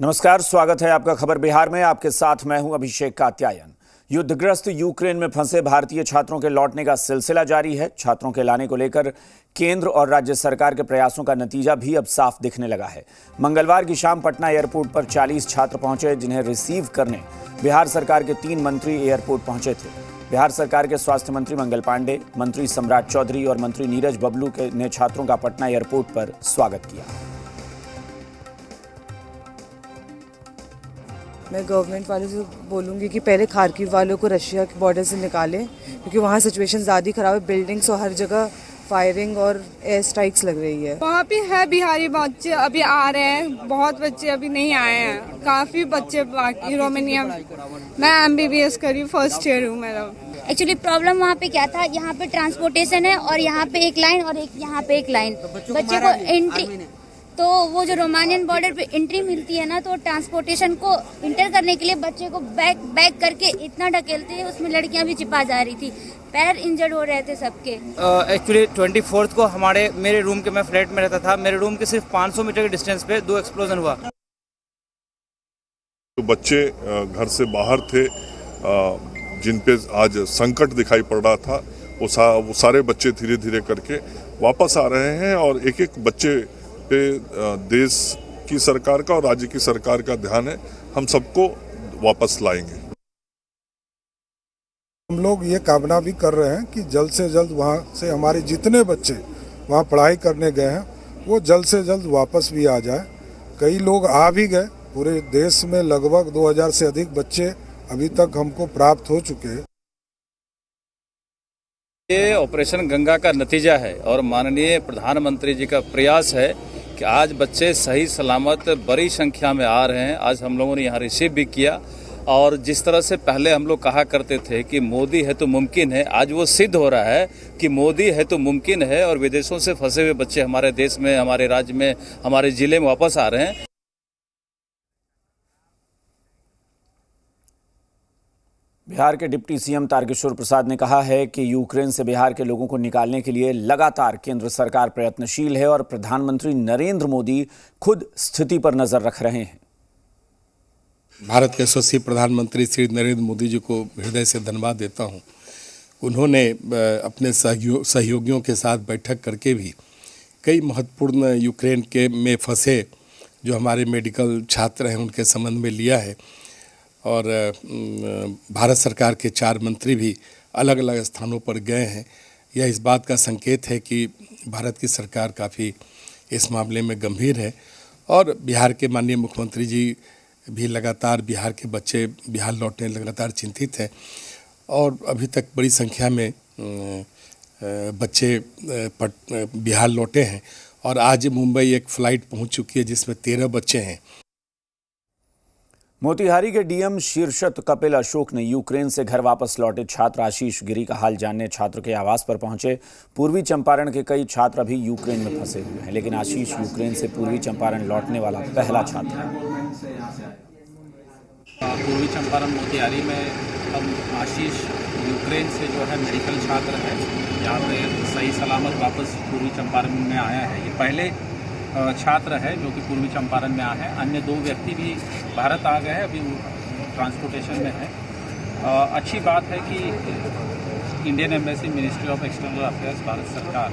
नमस्कार, स्वागत है आपका खबर बिहार में। आपके साथ मैं हूं अभिषेक कात्यायन। युद्धग्रस्त यूक्रेन में फंसे भारतीय छात्रों के लौटने का सिलसिला जारी है। छात्रों के लाने को लेकर केंद्र और राज्य सरकार के प्रयासों का नतीजा भी अब साफ दिखने लगा है। मंगलवार की शाम पटना एयरपोर्ट पर 40 छात्र पहुंचे, जिन्हें रिसीव करने बिहार सरकार के 3 मंत्री एयरपोर्ट पहुंचे थे। बिहार सरकार के स्वास्थ्य मंत्री मंगल पांडे, मंत्री सम्राट चौधरी और मंत्री नीरज बबलू ने छात्रों का पटना एयरपोर्ट पर स्वागत किया। मैं गवर्नमेंट वालों से बोलूँगी कि पहले खार्किव वालों को रशिया के बॉर्डर से निकालें, क्योंकि वहाँ सिचुएशन ज़्यादा ख़राब है। बिल्डिंग्स और हर जगह फायरिंग और एयर स्ट्राइक्स लग रही है। वहाँ पे है बिहारी बच्चे अभी आ रहे हैं, बहुत बच्चे अभी नहीं आए हैं, काफ़ी बच्चे बाकी। रोमानिया मैं MBBS करी, फर्स्ट ईयर हूँ मेरा। एक्चुअली प्रॉब्लम वहाँ पे क्या था, यहाँ पे ट्रांसपोर्टेशन है और यहाँ पे एक लाइन और एक यहाँ पे एक लाइन। बच्चे को एंट्री, तो वो जो रोमानियन बॉर्डर पे एंट्री मिलती है ना, तो ट्रांसपोर्टेशन को इंटर करने के लिए बच्चे को बैक करके इतना ढकेलते हैं, उसमें लड़कियां भी चिपा जा रही थी, पैर इंजर्ड हो रहे थे सबके। एक्चुअली 24 को मेरे रूम के, मैं फ्लैट में रहता था, मेरे रूम के सिर्फ 500 मीटर के डिस्टेंस पे 2 एक्सप्लोजन हुआ। तो बच्चे घर से बाहर थे, जिन पे आज संकट दिखाई पड़ रहा था, वो सारे बच्चे धीरे धीरे करके वापस आ रहे हैं और एक एक बच्चे पे देश की सरकार का और राज्य की सरकार का ध्यान है। हम सबको वापस लाएंगे। हम लोग ये कामना भी कर रहे हैं कि जल्द से जल्द वहाँ से हमारे जितने बच्चे वहाँ पढ़ाई करने गए हैं वो जल्द से जल्द वापस भी आ जाए। कई लोग आ भी गए, पूरे देश में लगभग 2000 से अधिक बच्चे अभी तक हमको प्राप्त हो चुके हैं। ये ऑपरेशन गंगा का नतीजा है और माननीय प्रधानमंत्री जी का प्रयास है कि आज बच्चे सही सलामत बड़ी संख्या में आ रहे हैं। आज हम लोगों ने यहाँ रिसीव भी किया और जिस तरह से पहले हम लोग कहा करते थे कि मोदी है तो मुमकिन है, आज वो सिद्ध हो रहा है कि मोदी है तो मुमकिन है और विदेशों से फंसे हुए बच्चे हमारे देश में, हमारे राज्य में, हमारे जिले में वापस आ रहे हैं। बिहार के डिप्टी सीएम तारकिशोर प्रसाद ने कहा है कि यूक्रेन से बिहार के लोगों को निकालने के लिए लगातार केंद्र सरकार प्रयत्नशील है और प्रधानमंत्री नरेंद्र मोदी खुद स्थिति पर नजर रख रहे हैं। भारत के यशस्वी प्रधानमंत्री श्री नरेंद्र मोदी जी को हृदय से धन्यवाद देता हूं। उन्होंने अपने सहयोगियों के साथ बैठक करके भी कई महत्वपूर्ण यूक्रेन में फंसे जो हमारे मेडिकल छात्र हैं उनके संबंध में लिया है और भारत सरकार के 4 मंत्री भी अलग अलग स्थानों पर गए हैं। यह इस बात का संकेत है कि भारत की सरकार काफ़ी इस मामले में गंभीर है और बिहार के माननीय मुख्यमंत्री जी भी लगातार बिहार के बच्चे बिहार लौटने लगातार चिंतित हैं और अभी तक बड़ी संख्या में बच्चे बिहार लौटे हैं और आज मुंबई एक फ़्लाइट पहुंच चुकी है जिसमें 13 बच्चे हैं। मोतिहारी के डीएम शीर्षत कपिल अशोक ने यूक्रेन से घर वापस लौटे छात्र आशीष गिरी का हाल जानने छात्र के आवास पर पहुंचे। पूर्वी चंपारण के कई छात्र अभी यूक्रेन में फंसे हुए हैं, लेकिन आशीष यूक्रेन से पूर्वी चंपारण लौटने वाला पहला छात्र है। पूर्वी चंपारण मोतिहारी में अब आशीष यूक्रेन से जो है मेडिकल छात्र है, यहाँ पे सही सलामत वापस पूर्वी चंपारण में आया है। ये पहले छात्र है जो कि पूर्वी चंपारण में आए हैं। अन्य 2 व्यक्ति भी भारत आ गए हैं, अभी ट्रांसपोर्टेशन में है। अच्छी बात है कि Indian embassy, ministry of external affairs, Bharat सरकार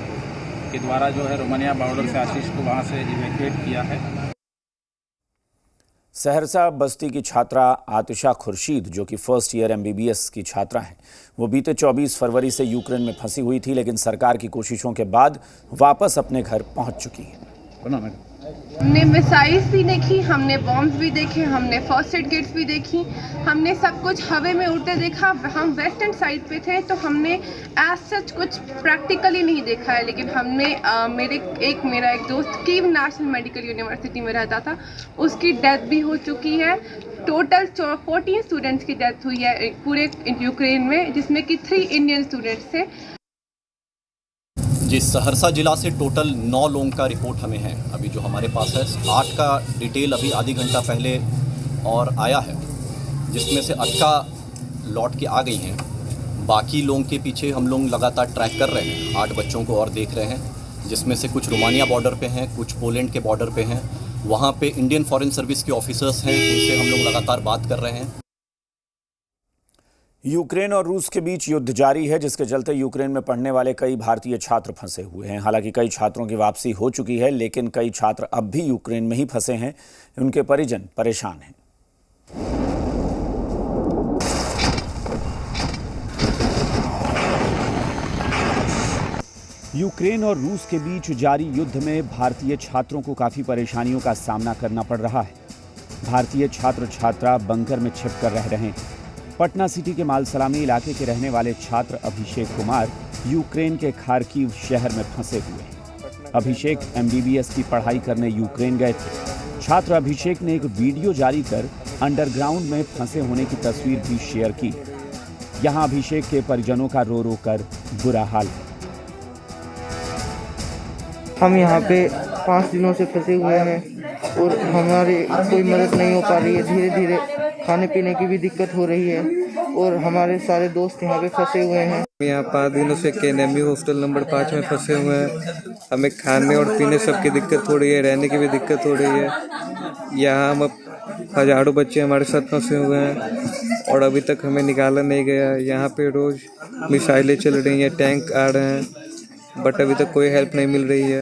के द्वारा जो है रोमानिया बॉर्डर से आशीष को वहाँ से इवैक्यूएट किया है। सहरसा बस्ती की छात्रा आतिशा खुर्शीद, जो कि फर्स्ट ईयर MBBS की छात्रा हैं, वो बीते 24 फरवरी से यूक्रेन में फंसी हुई थी, लेकिन सरकार की कोशिशों के बाद वापस अपने घर पहुंच चुकी है। हमने मिसाइल्स भी देखी, हमने बॉम्ब्स भी देखे, हमने फर्स्ट एड किट्स भी देखी, हमने सब कुछ हवा में उड़ते देखा। हम वेस्टर्न साइड पे थे तो हमने एज सच कुछ प्रैक्टिकली नहीं देखा है, लेकिन हमने मेरा एक दोस्त कीव नेशनल मेडिकल यूनिवर्सिटी में रहता था, उसकी डेथ भी हो चुकी है। टोटल 14 स्टूडेंट्स की डेथ हुई है पूरे यूक्रेन में, जिसमें कि 3 इंडियन स्टूडेंट्स थे। जी, सहरसा जिला से टोटल 9 लोगों का रिपोर्ट हमें है अभी जो हमारे पास है। 8 का डिटेल अभी आधी घंटा पहले और आया है, जिसमें से 8 का लौट के आ गई हैं। बाकी लोगों के पीछे हम लोग लगातार ट्रैक कर रहे हैं। 8 बच्चों को और देख रहे हैं, जिसमें से कुछ रोमानिया बॉर्डर पे हैं, कुछ पोलैंड के बॉर्डर पे हैं वहाँ पे इंडियन फॉरेन सर्विस के ऑफिसर्स हैं, उनसे हम लोग लगातार बात कर रहे हैं। यूक्रेन और रूस के बीच युद्ध जारी है, जिसके चलते यूक्रेन में पढ़ने वाले कई भारतीय छात्र फंसे हुए हैं। हालांकि कई छात्रों की वापसी हो चुकी है, लेकिन कई छात्र अब भी यूक्रेन में ही फंसे हैं। उनके परिजन परेशान हैं। यूक्रेन और रूस के बीच जारी युद्ध में भारतीय छात्रों को काफ़ी परेशानियों का सामना करना पड़ रहा है। भारतीय छात्र छात्रा बंकर में छिप कर रह रहे हैं। पटना सिटी के मालसलामी इलाके के रहने वाले छात्र अभिषेक कुमार यूक्रेन के खार्किव शहर में फंसे हुए हैं। अभिषेक MBBS की पढ़ाई करने यूक्रेन गए थे। छात्र अभिषेक ने एक वीडियो जारी कर अंडरग्राउंड में फंसे होने की तस्वीर भी शेयर की। यहाँ अभिषेक के परिजनों का रो रो कर बुरा हाल है। हम यहाँ पे 5 दिनों से फंसे हुए हैं और हमारी कोई मदद नहीं हो पा रही है। धीरे धीरे खाने पीने की भी दिक्कत हो रही है और हमारे सारे दोस्त यहाँ पे फंसे हुए हैं। यहाँ 5 दिनों से KNMU हॉस्टल नंबर 5 में फंसे हुए हैं। हमें खाने और पीने सब की दिक्कत हो रही है, रहने की भी दिक्कत हो रही है। यहाँ हम हजारों बच्चे हमारे साथ फंसे हुए हैं और अभी तक हमें निकाला नहीं गया। यहाँ पे रोज मिसाइलें चल रही हैं, टैंक आ रहे हैं, बट अभी तक कोई हेल्प नहीं मिल रही है।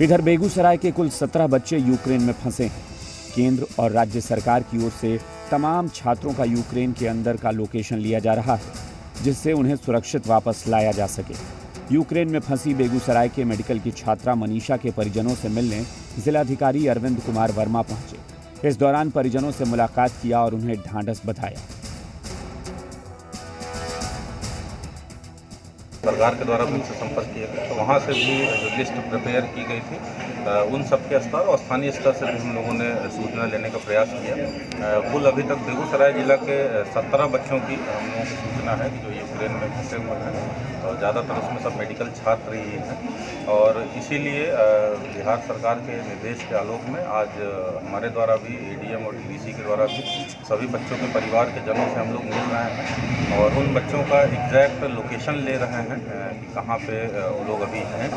इधर बेगूसराय के कुल 17 बच्चे यूक्रेन में फंसे हैं। केंद्र और राज्य सरकार की ओर से तमाम छात्रों का यूक्रेन के अंदर का लोकेशन लिया जा रहा है, जिससे उन्हें सुरक्षित वापस लाया जा सके। यूक्रेन में फंसी बेगूसराय के मेडिकल की छात्रा मनीषा के परिजनों से मिलने जिलाधिकारी अरविंद कुमार वर्मा पहुंचे। इस दौरान परिजनों से मुलाकात किया और उन्हें ढांढस बधाया। सरकार के द्वारा उनसे संपर्क किया गया, तो वहाँ से भी जो लिस्ट प्रिपेयर की गई थी उन सब के स्तर और स्थानीय स्तर से भी हम लोगों ने सूचना लेने का प्रयास किया। कुल अभी तक बेगूसराय जिला के 17 बच्चों की हम लोगों को सूचना है कि जो यूक्रेन में फंसे हुए हैं, और ज़्यादातर उसमें सब मेडिकल छात्र ही हैं। और इसीलिए बिहार सरकार के निर्देश के आलोक में आज हमारे द्वारा भी ADM और DDC के द्वारा भी सभी बच्चों के परिवार के जनों से हम लोग मिल रहे हैं और उन बच्चों का एग्जैक्ट लोकेशन ले रहे हैं कि कहाँ पे वो लोग अभी हैं।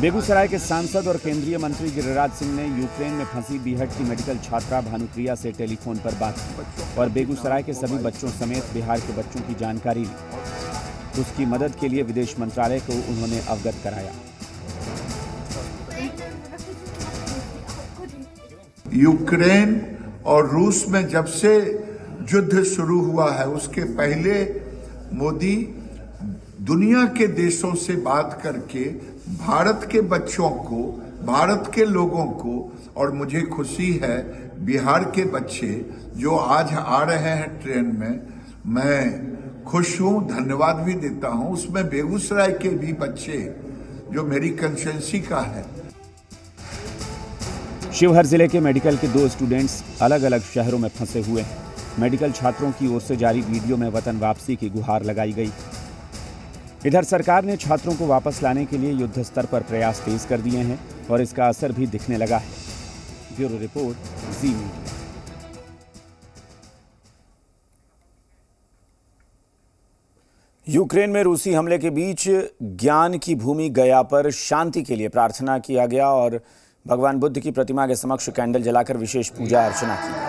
बेगूसराय के सांसद और केंद्रीय मंत्री गिरिराज सिंह ने यूक्रेन में फंसी बीहट की मेडिकल छात्रा भानुप्रिया से टेलीफोन पर बात की और बेगूसराय के सभी बच्चों समेत बिहार के बच्चों की जानकारी ली। उसकी मदद के लिए विदेश मंत्रालय को उन्होंने अवगत कराया। यूक्रेन और रूस में जब से युद्ध शुरू हुआ है, उसके पहले मोदी दुनिया के देशों से बात करके भारत के बच्चों को, भारत के लोगों को, और मुझे खुशी है बिहार के बच्चे जो आज आ रहे हैं ट्रेन में, मैं खुश हूं, धन्यवाद भी देता हूं। उसमें बेगूसराय के भी बच्चे जो मेरी कंस्टिट्यूएंसी का है। शिवहर जिले के मेडिकल के 2 स्टूडेंट्स अलग अलग शहरों में फंसे हुए हैं। मेडिकल छात्रों की ओर से जारी वीडियो में वतन वापसी की गुहार लगाई गई। इधर सरकार ने छात्रों को वापस लाने के लिए युद्ध स्तर पर प्रयास तेज कर दिए हैं और इसका असर भी दिखने लगा है। ब्यूरो रिपोर्ट, जी मीडिया। यूक्रेन में रूसी हमले के बीच ज्ञान की भूमि गया पर शांति के लिए प्रार्थना किया गया और भगवान बुद्ध की प्रतिमा के समक्ष कैंडल जलाकर विशेष पूजा अर्चना की गई।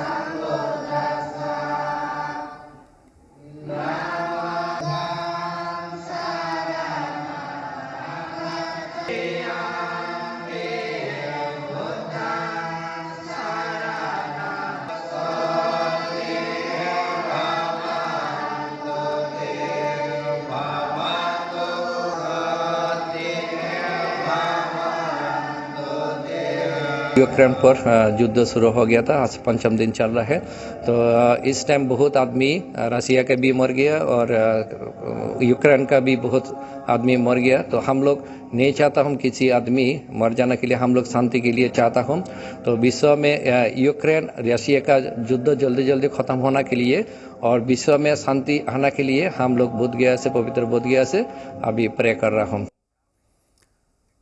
यूक्रेन पर युद्ध शुरू हो गया था, आज 5वां दिन चल रहा है। तो इस टाइम बहुत आदमी रसिया का भी मर गया और यूक्रेन का भी बहुत आदमी मर गया। तो हम लोग नहीं चाहता हम किसी आदमी मर जाने के लिए, हम लोग शांति के लिए चाहता हूँ। तो विश्व में यूक्रेन रसिया का युद्ध जल्दी जल्दी ख़त्म होने के लिए और विश्व में शांति आने के लिए हम लोग बोधगया से, पवित्र बोधगया से अभी प्रे कर रहा हूँ।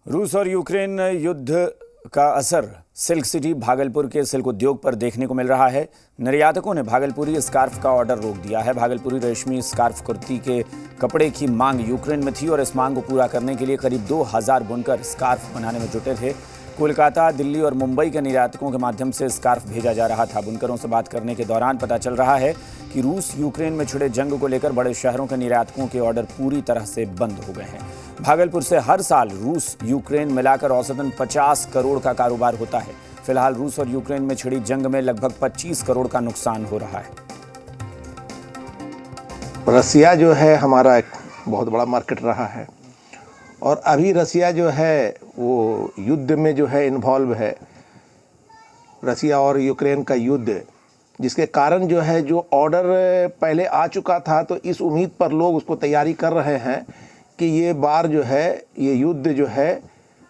रूस और यूक्रेन युद्ध का असर सिल्क सिटी भागलपुर के सिल्क उद्योग पर देखने को मिल रहा है। निर्यातकों ने भागलपुरी स्कार्फ का ऑर्डर रोक दिया है। भागलपुरी रेशमी स्कार्फ कुर्ती के कपड़े की मांग यूक्रेन में थी और इस मांग को पूरा करने के लिए करीब 2000 बुनकर स्कार्फ बनाने में जुटे थे। कोलकाता, दिल्ली और मुंबई के निर्यातकों के माध्यम से स्कार्फ भेजा जा रहा था। बुनकरों से बात करने के दौरान पता चल रहा है कि रूस यूक्रेन में छिड़े जंग को लेकर बड़े शहरों के निर्यातकों के ऑर्डर पूरी तरह से बंद हो गए हैं। भागलपुर से हर साल रूस यूक्रेन मिलाकर औसतन 50 करोड़ का कारोबार होता है। फिलहाल रूस और यूक्रेन में छिड़ी जंग में लगभग 25 करोड़ का नुकसान हो रहा है। रसिया जो है हमारा एक बहुत बड़ा मार्केट रहा है और अभी रसिया जो है वो युद्ध में जो है इन्वॉल्व है। रसिया और यूक्रेन का युद्ध, जिसके कारण जो है जो ऑर्डर पहले आ चुका था, तो इस उम्मीद पर लोग उसको तैयारी कर रहे हैं कि ये बार जो है ये युद्ध जो है